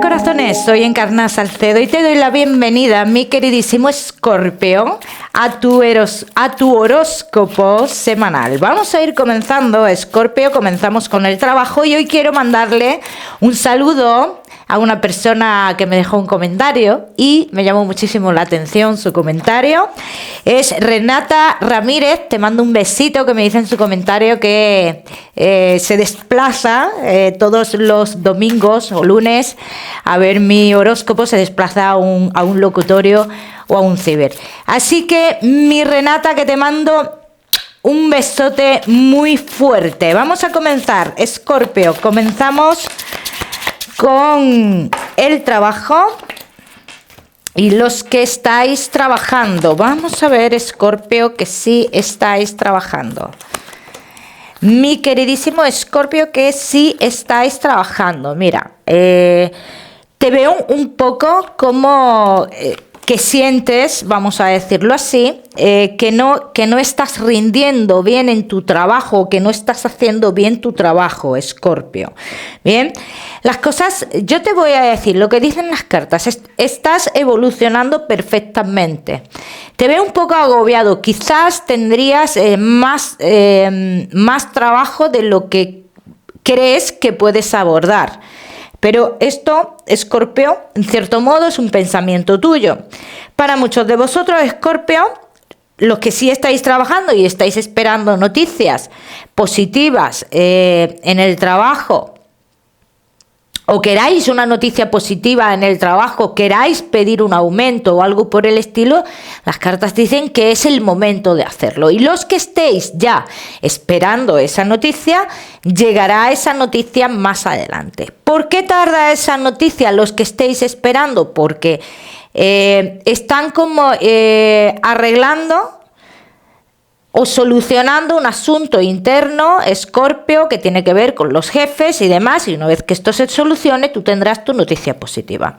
Hola corazones, soy Encarna Salcedo y te doy la bienvenida, mi queridísimo Escorpio, a tu horóscopo semanal. Vamos a ir comenzando, Escorpio, comenzamos con el trabajo y hoy quiero mandarle un saludo a una persona que me dejó un comentario y me llamó muchísimo la atención su comentario. Es Renata Ramírez, te mando un besito, que me dice en su comentario que se desplaza todos los domingos o lunes a ver mi horóscopo, se desplaza a un locutorio o a un ciber. Así que mi Renata, que te mando un besote muy fuerte. Vamos a comenzar, Escorpio, comenzamos con el trabajo y los que estáis trabajando. Vamos a ver, Escorpio, que sí estáis trabajando. Mi queridísimo Escorpio, que sí estáis trabajando. Mira, te veo un poco como que sientes, vamos a decirlo así, que no estás rindiendo bien en tu trabajo, que no estás haciendo bien tu trabajo, Escorpio. Bien, las cosas, yo te voy a decir lo que dicen las cartas, estás evolucionando perfectamente. Te veo un poco agobiado, quizás tendrías más trabajo de lo que crees que puedes abordar. Pero esto, Escorpio, en cierto modo es un pensamiento tuyo. Para muchos de vosotros, Escorpio, los que sí estáis trabajando y estáis esperando noticias positivas en el trabajo, o queráis una noticia positiva en el trabajo, queráis pedir un aumento o algo por el estilo, las cartas dicen que es el momento de hacerlo. Y los que estéis ya esperando esa noticia, llegará esa noticia más adelante. ¿Por qué tarda esa noticia los que estéis esperando? Porque están como arreglando o solucionando un asunto interno, Escorpio, que tiene que ver con los jefes y demás, y una vez que esto se solucione, tú tendrás tu noticia positiva.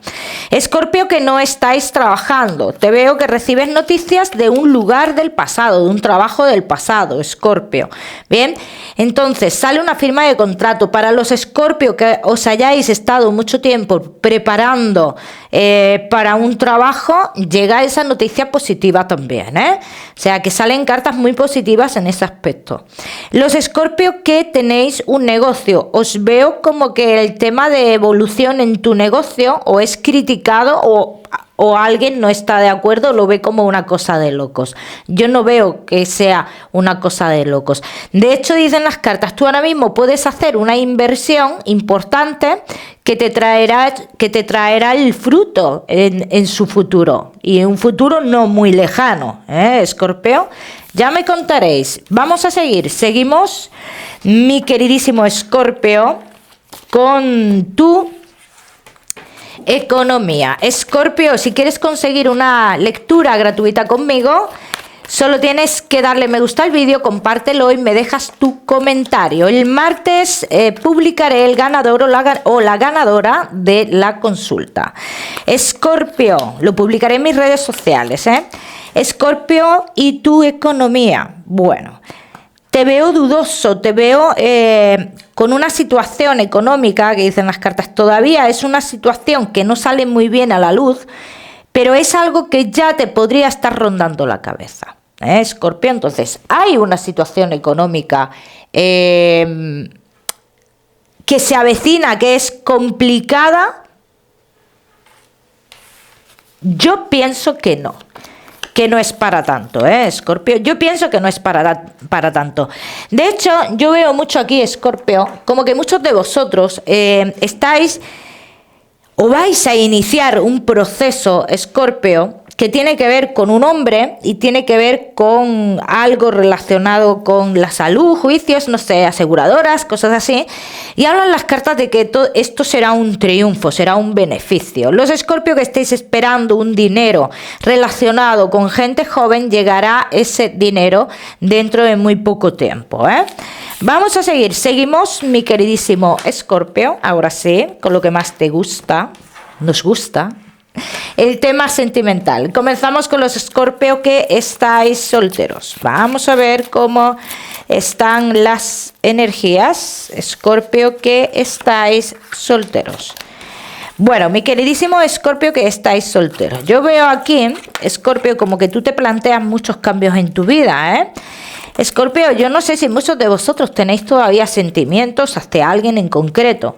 Escorpio, que no estáis trabajando, te veo que recibes noticias de un lugar del pasado, de un trabajo del pasado, Escorpio. Bien, entonces sale una firma de contrato. Para los Escorpio que os hayáis estado mucho tiempo preparando para un trabajo, llega esa noticia positiva también, O sea, que salen cartas muy positivas en ese aspecto. Los Escorpio que tenéis un negocio, os veo como que el tema de evolución en tu negocio o es criticado o alguien no está de acuerdo, lo ve como una cosa de locos. Yo no veo que sea una cosa de locos. De hecho, dicen las cartas, tú ahora mismo puedes hacer una inversión importante que te traerá el fruto en su futuro, y en un futuro no muy lejano, Escorpio. Ya me contaréis. Vamos a seguimos, mi queridísimo Escorpio, con tu economía. Escorpio, si quieres conseguir una lectura gratuita conmigo, solo tienes que darle me gusta al vídeo, compártelo y me dejas tu comentario. El martes publicaré el ganador o la ganadora de la consulta. Escorpio, lo publicaré en mis redes sociales, Escorpio y tu economía. Bueno, te veo dudoso, te veo con una situación económica que dicen las cartas, todavía es una situación que no sale muy bien a la luz, pero es algo que ya te podría estar rondando la cabeza, Escorpio. Entonces, hay una situación económica que se avecina, que es complicada. Yo pienso que no es para tanto, Escorpio. Yo pienso que no es para tanto. De hecho, yo veo mucho aquí, Escorpio, como que muchos de vosotros estáis o vais a iniciar un proceso, Escorpio, que tiene que ver con un hombre y tiene que ver con algo relacionado con la salud, juicios, no sé, aseguradoras, cosas así. Y hablan las cartas de que esto será un triunfo, será un beneficio. Los Escorpio que estéis esperando un dinero relacionado con gente joven, llegará ese dinero dentro de muy poco tiempo, Vamos a seguimos, mi queridísimo Escorpio, ahora sí, con lo que más te gusta, nos gusta. El tema sentimental. Comenzamos con los Escorpio que estáis solteros. Vamos a ver cómo están las energías, Escorpio que estáis solteros. Bueno, mi queridísimo Escorpio que estáis solteros. Yo veo aquí, Escorpio, como que tú te planteas muchos cambios en tu vida, ¿eh? Escorpio, yo no sé si muchos de vosotros tenéis todavía sentimientos hacia alguien en concreto,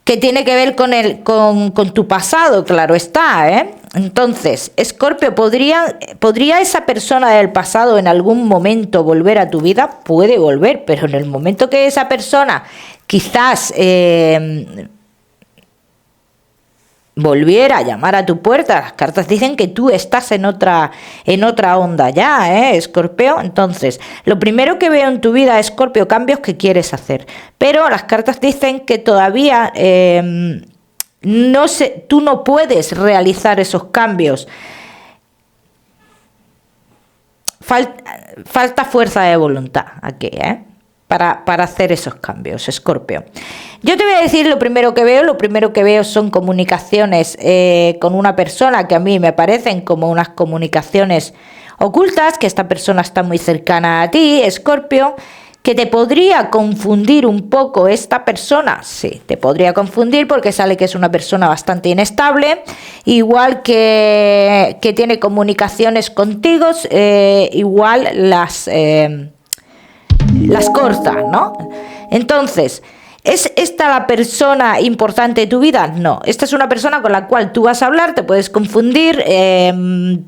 que tiene que ver con tu pasado, claro está, ¿eh? Entonces, Escorpio, ¿podría esa persona del pasado en algún momento volver a tu vida? Puede volver, pero en el momento que esa persona quizás volviera a llamar a tu puerta, las cartas dicen que tú estás en otra onda ya, Escorpio. Entonces, lo primero que veo en tu vida, Escorpio, cambios que quieres hacer, pero las cartas dicen que todavía tú no puedes realizar esos cambios. Falta fuerza de voluntad aquí, para hacer esos cambios, Escorpio. Yo te voy a decir lo primero que veo son comunicaciones con una persona que a mí me parecen como unas comunicaciones ocultas, que esta persona está muy cercana a ti, Escorpio, que te podría confundir un poco esta persona, sí, te podría confundir porque sale que es una persona bastante inestable, igual que tiene comunicaciones contigo, igual las corta, ¿no? Entonces, ¿es esta la persona importante de tu vida? No, esta es una persona con la cual tú vas a hablar, te puedes confundir,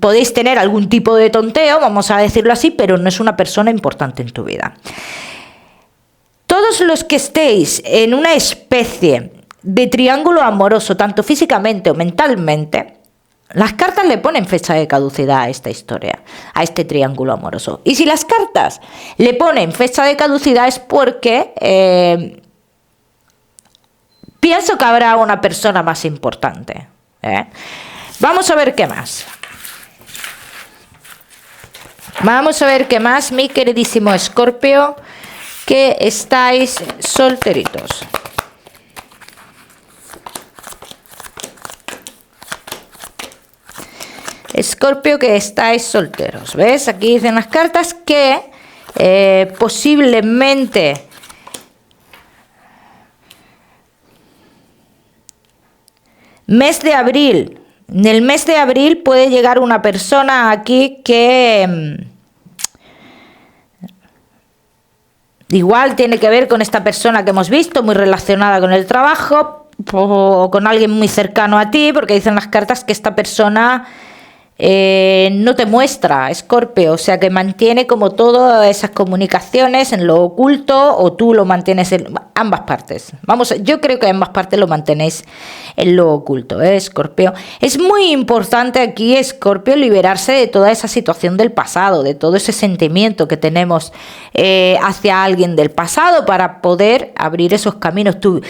podéis tener algún tipo de tonteo, vamos a decirlo así, pero no es una persona importante en tu vida. Todos los que estéis en una especie de triángulo amoroso, tanto físicamente o mentalmente, las cartas le ponen fecha de caducidad a esta historia, a este triángulo amoroso. Y si las cartas le ponen fecha de caducidad es porque pienso que habrá una persona más importante. Vamos a ver qué más. Vamos a ver qué más, mi queridísimo Escorpio, que estáis solteritos. Escorpio, que estáis solteros. ¿Ves? Aquí dicen las cartas que posiblemente mes de abril. En el mes de abril puede llegar una persona aquí que igual tiene que ver con esta persona que hemos visto, muy relacionada con el trabajo o con alguien muy cercano a ti, porque dicen las cartas que esta persona no te muestra, Escorpio, o sea que mantiene como todas esas comunicaciones en lo oculto, o tú lo mantienes en ambas partes. Yo creo que ambas partes lo mantenéis en lo oculto, Escorpio. Es muy importante aquí, Escorpio, liberarse de toda esa situación del pasado, de todo ese sentimiento que tenemos hacia alguien del pasado, para poder abrir esos caminos. Tu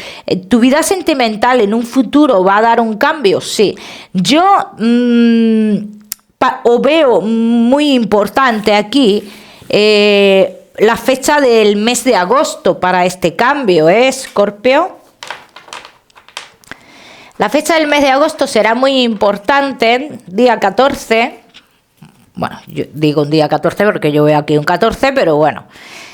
vida sentimental en un futuro va a dar un cambio, sí. Yo o veo muy importante aquí la fecha del mes de agosto para este cambio, Escorpio. La fecha del mes de agosto será muy importante, día 14. Bueno, yo digo un día 14 porque yo veo aquí un 14, pero bueno,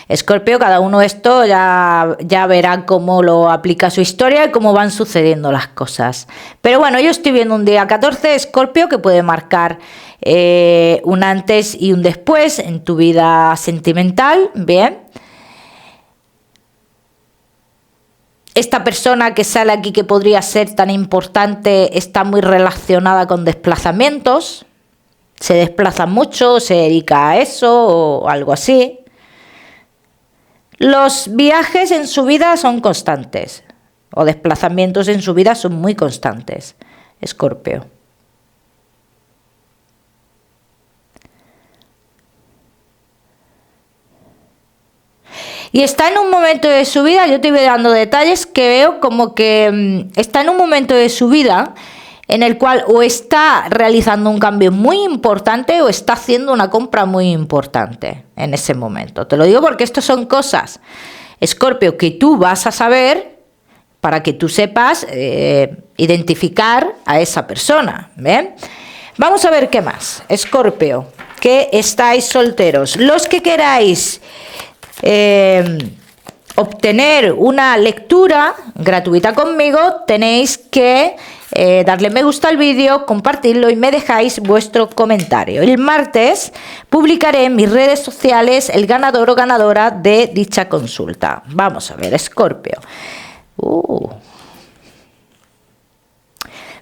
Escorpio, cada uno de esto ya verá cómo lo aplica su historia y cómo van sucediendo las cosas. Pero bueno, yo estoy viendo un día 14, Escorpio, que puede marcar un antes y un después en tu vida sentimental, bien. Esta persona que sale aquí, que podría ser tan importante, está muy relacionada con desplazamientos, se desplaza mucho, se dedica a eso o algo así. Los viajes en su vida son constantes, o desplazamientos en su vida son muy constantes, Escorpio. Y está en un momento de su vida, yo te voy dando detalles que veo como que está en un momento de su vida en el cual o está realizando un cambio muy importante o está haciendo una compra muy importante en ese momento. Te lo digo porque esto son cosas, Escorpio, que tú vas a saber para que tú sepas identificar a esa persona. ¿Bien? Vamos a ver qué más. Escorpio, que estáis solteros. Los que queráis obtener una lectura gratuita conmigo, tenéis que darle me gusta al vídeo, compartirlo y me dejáis vuestro comentario. El martes publicaré en mis redes sociales el ganador o ganadora de dicha consulta. Vamos a ver, Escorpio.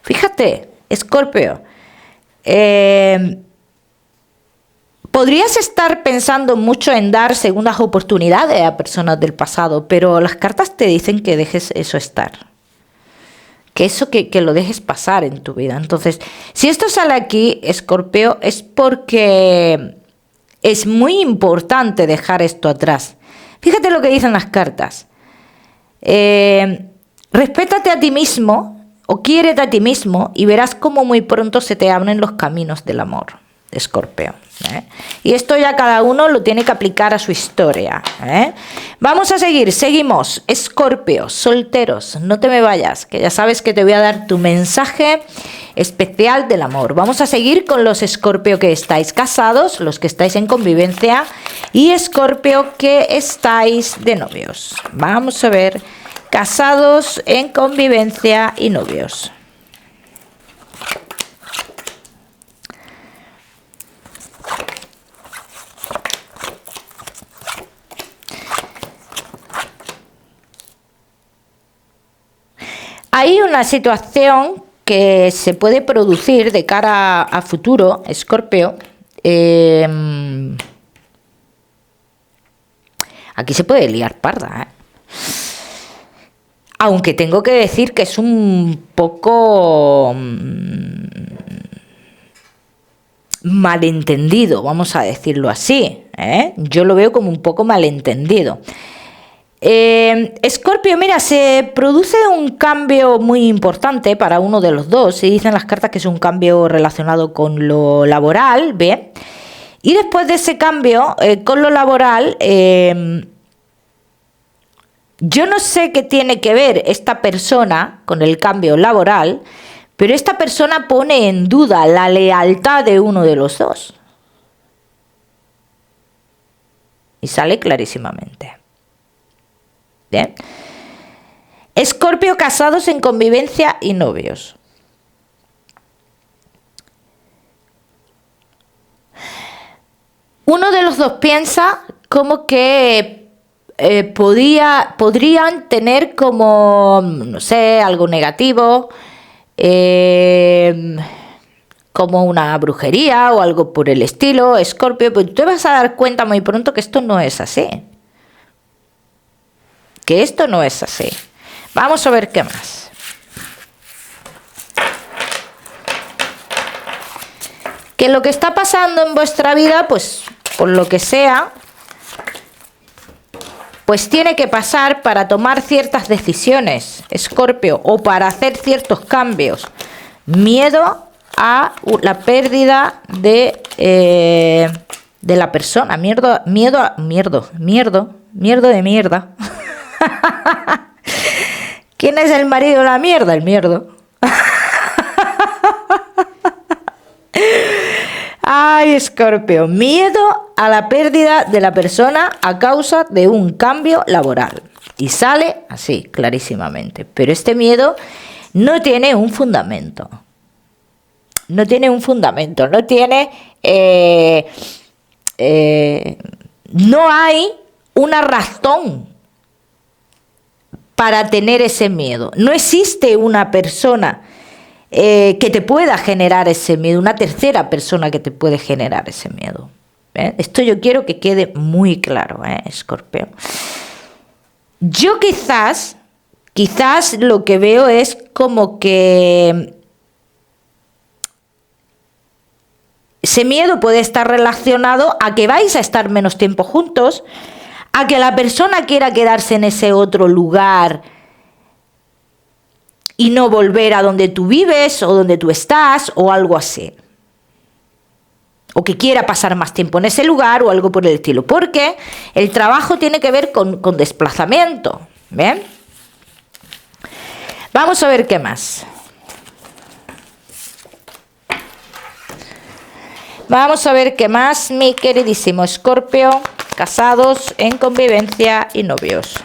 Fíjate, Escorpio. Podrías estar pensando mucho en dar segundas oportunidades a personas del pasado, pero las cartas te dicen que dejes eso estar. Que eso que lo dejes pasar en tu vida. Entonces, si esto sale aquí, Escorpio, es porque es muy importante dejar esto atrás. Fíjate lo que dicen las cartas. Respétate a ti mismo o quiérete a ti mismo y verás cómo muy pronto se te abren los caminos del amor, Escorpio. Y esto ya cada uno lo tiene que aplicar a su historia. Vamos a seguimos. Escorpio, solteros, no te me vayas, que ya sabes que te voy a dar tu mensaje especial del amor. Vamos a seguir con los Escorpio que estáis casados, los que estáis en convivencia y Escorpio que estáis de novios. Vamos a ver, casados, en convivencia y novios. Hay una situación que se puede producir de cara a futuro, Escorpio. Aquí se puede liar parda, aunque tengo que decir que es un poco malentendido, vamos a decirlo así. Yo lo veo como un poco malentendido. Escorpio, mira, se produce un cambio muy importante para uno de los dos. Se dicen las cartas que es un cambio relacionado con lo laboral, ¿ve? Y después de ese cambio con lo laboral, yo no sé qué tiene que ver esta persona con el cambio laboral, pero esta persona pone en duda la lealtad de uno de los dos. Y sale clarísimamente. Bien. Escorpio, casados, en convivencia y novios. Uno de los dos piensa como que podrían tener como, no sé, algo negativo, como una brujería o algo por el estilo, Escorpio, pero tú te vas a dar cuenta muy pronto que esto no es así. Que esto no es así. Vamos a ver qué más. Que lo que está pasando en vuestra vida, pues por lo que sea, pues tiene que pasar para tomar ciertas decisiones, Escorpio, o para hacer ciertos cambios. Miedo a la pérdida de la persona. Miedo de mierda. ¿Quién es el marido de la mierda? El mierdo. Ay, Escorpio, miedo a la pérdida de la persona a causa de un cambio laboral. Y sale así, clarísimamente. Pero este miedo no tiene un fundamento. No tiene un fundamento. No tiene... no hay una razón para tener ese miedo. No existe una persona que te pueda generar ese miedo, una tercera persona que te puede generar ese miedo. Esto yo quiero que quede muy claro, Escorpio. Yo quizás lo que veo es como que ese miedo puede estar relacionado a que vais a estar menos tiempo juntos, a que la persona quiera quedarse en ese otro lugar y no volver a donde tú vives o donde tú estás o algo así. O que quiera pasar más tiempo en ese lugar o algo por el estilo. Porque el trabajo tiene que ver con desplazamiento. ¿Bien? Vamos a ver qué más. Vamos a ver qué más, mi queridísimo Escorpio, casados, en convivencia y novios.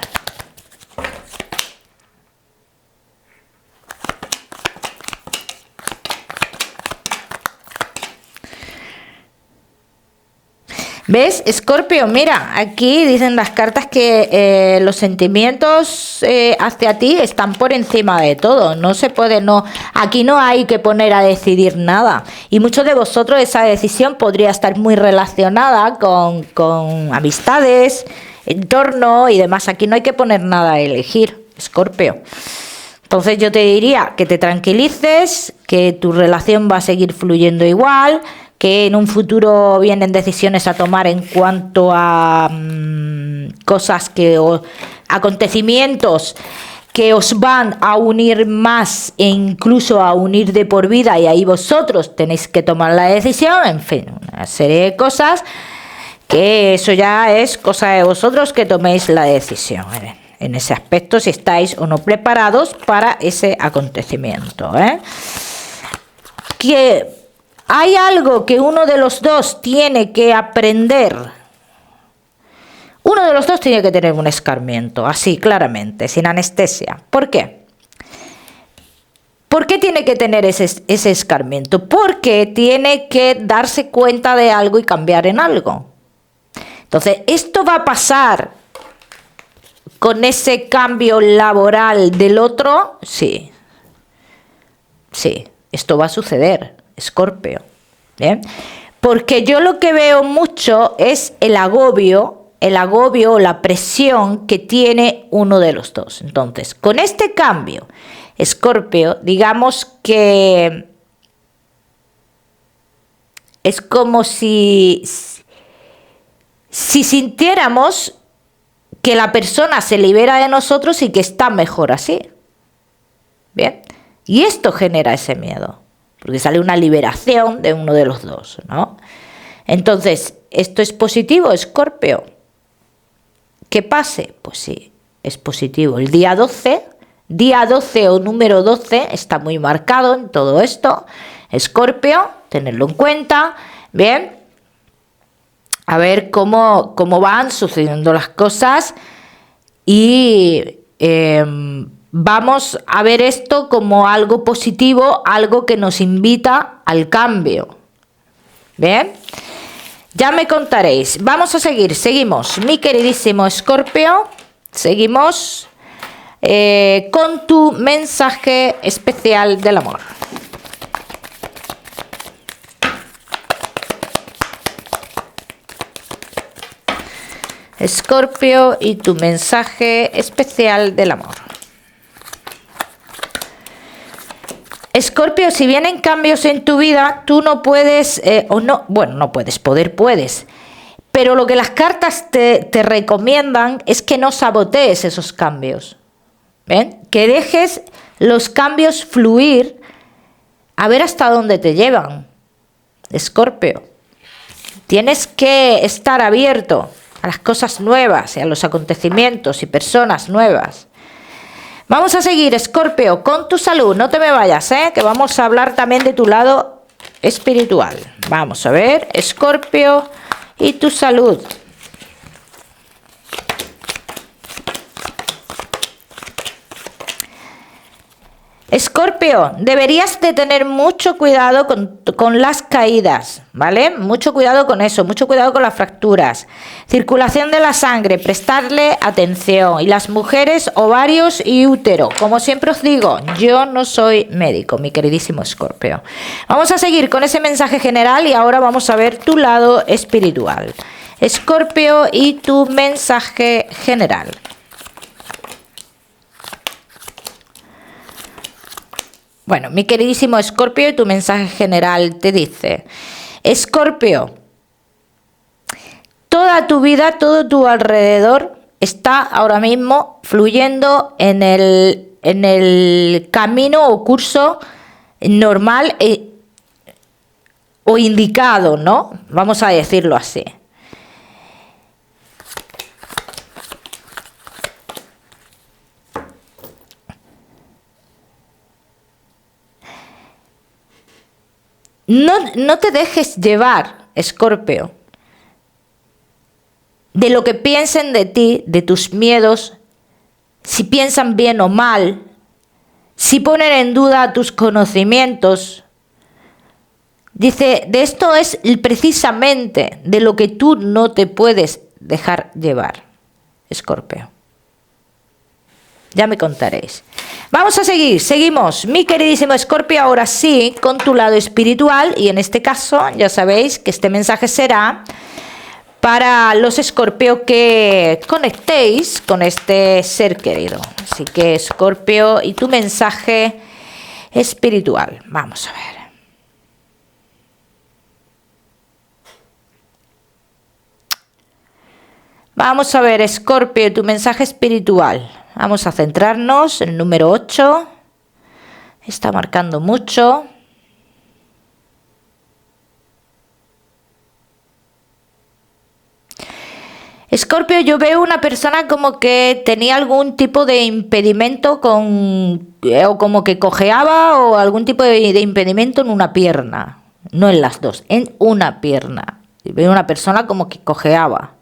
¿Ves, Escorpio? Mira, aquí dicen las cartas que los sentimientos hacia ti están por encima de todo. No se puede, no. Aquí no hay que poner a decidir nada. Y muchos de vosotros esa decisión podría estar muy relacionada con amistades, entorno y demás. Aquí no hay que poner nada a elegir, Escorpio. Entonces yo te diría que te tranquilices, que tu relación va a seguir fluyendo igual, que en un futuro vienen decisiones a tomar en cuanto a cosas acontecimientos que os van a unir más e incluso a unir de por vida, y ahí vosotros tenéis que tomar la decisión, en fin, una serie de cosas que eso ya es cosa de vosotros que toméis la decisión en ese aspecto, si estáis o no preparados para ese acontecimiento, Que hay algo que uno de los dos tiene que aprender. Uno de los dos tiene que tener un escarmiento, así claramente, sin anestesia. ¿Por qué? ¿Por qué tiene que tener ese escarmiento? Porque tiene que darse cuenta de algo y cambiar en algo. Entonces, ¿esto va a pasar con ese cambio laboral del otro? Sí. Sí, esto va a suceder, Escorpio. ¿Bien? Porque yo lo que veo mucho es el agobio o la presión que tiene uno de los dos. Entonces, con este cambio, Escorpio, digamos que es como si sintiéramos que la persona se libera de nosotros y que está mejor así. ¿Bien? Y esto genera ese miedo, porque sale una liberación de uno de los dos, ¿no? Entonces, ¿esto es positivo, Escorpio? ¿Que pase? Pues sí, es positivo. El día 12 o número 12 está muy marcado en todo esto. Escorpio, tenerlo en cuenta, ¿bien? A ver cómo van sucediendo las cosas y vamos a ver esto como algo positivo, algo que nos invita al cambio. ¿Bien? Ya me contaréis. Vamos a seguimos. Mi queridísimo Escorpio, seguimos con tu mensaje especial del amor. Escorpio y tu mensaje especial del amor. Escorpio, si vienen cambios en tu vida, tú no puedes, puedes. Pero lo que las cartas te recomiendan es que no sabotees esos cambios. ¿Ven? Que dejes los cambios fluir a ver hasta dónde te llevan. Escorpio, tienes que estar abierto a las cosas nuevas, a los acontecimientos y personas nuevas. Vamos a seguir, Escorpio, con tu salud. No te me vayas, que vamos a hablar también de tu lado espiritual. Vamos a ver, Escorpio y tu salud. Escorpio, deberías de tener mucho cuidado con las caídas, ¿vale? Mucho cuidado con eso, mucho cuidado con las fracturas. Circulación de la sangre, prestarle atención. Y las mujeres, ovarios y útero. Como siempre os digo, yo no soy médico, mi queridísimo Escorpio. Vamos a seguir con ese mensaje general y ahora vamos a ver tu lado espiritual. Escorpio y tu mensaje general. Bueno, mi queridísimo Escorpio, y tu mensaje general te dice: Escorpio, toda tu vida, todo tu alrededor está ahora mismo fluyendo en el camino o curso normal o indicado, ¿no? Vamos a decirlo así. No te dejes llevar, Escorpio, de lo que piensen de ti, de tus miedos, si piensan bien o mal, si ponen en duda tus conocimientos. Dice, de esto es precisamente de lo que tú no te puedes dejar llevar, Escorpio. Ya me contaréis. Vamos a seguir, seguimos. Mi queridísimo Escorpio, ahora sí, con tu lado espiritual. Y en este caso, ya sabéis que este mensaje será para los Escorpio que conectéis con este ser querido. Así que, Escorpio, y tu mensaje espiritual. Vamos a ver. Vamos a ver, Escorpio, tu mensaje espiritual. Vamos a centrarnos en el número 8. Está marcando mucho. Escorpio, yo veo una persona como que tenía algún tipo de impedimento o como que cojeaba o algún tipo de impedimento en una pierna. No en las dos, en una pierna. Veo una persona como que cojeaba.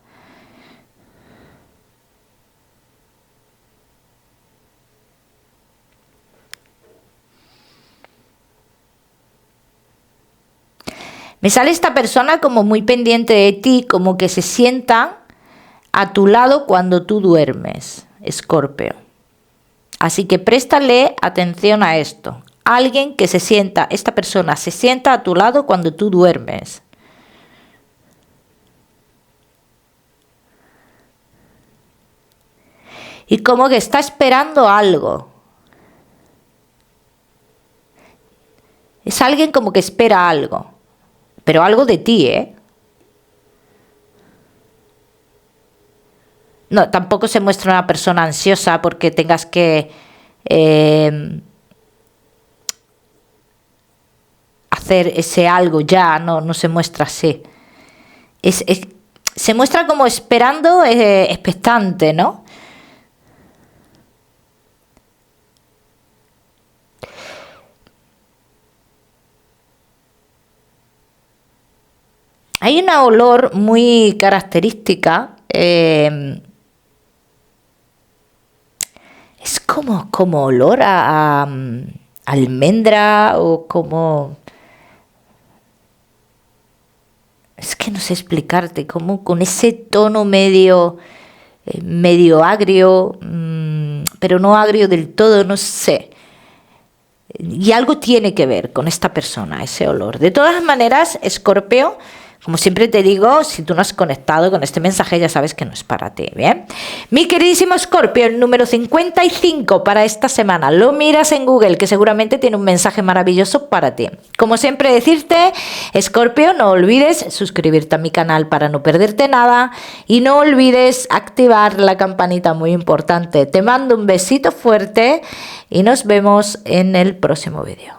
Me sale esta persona como muy pendiente de ti, como que se sienta a tu lado cuando tú duermes, Escorpio. Así que préstale atención a esto. Alguien que se sienta, esta persona se sienta a tu lado cuando tú duermes. Y como que está esperando algo. Es alguien como que espera algo. Pero algo de ti, ¿eh? No, tampoco se muestra una persona ansiosa porque tengas que hacer ese algo ya, no se muestra así. Se muestra como esperando, expectante, ¿no? Hay una olor muy característica. Es como olor a almendra o como... Es que no sé explicarte, como con ese tono medio agrio, pero no agrio del todo, no sé. Y algo tiene que ver con esta persona, ese olor. De todas maneras, Escorpio, como siempre te digo, si tú no has conectado con este mensaje, ya sabes que no es para ti, ¿bien? Mi queridísimo Escorpio, el número 55 para esta semana. Lo miras en Google, que seguramente tiene un mensaje maravilloso para ti. Como siempre decirte, Escorpio, no olvides suscribirte a mi canal para no perderte nada. Y no olvides activar la campanita, muy importante. Te mando un besito fuerte y nos vemos en el próximo vídeo.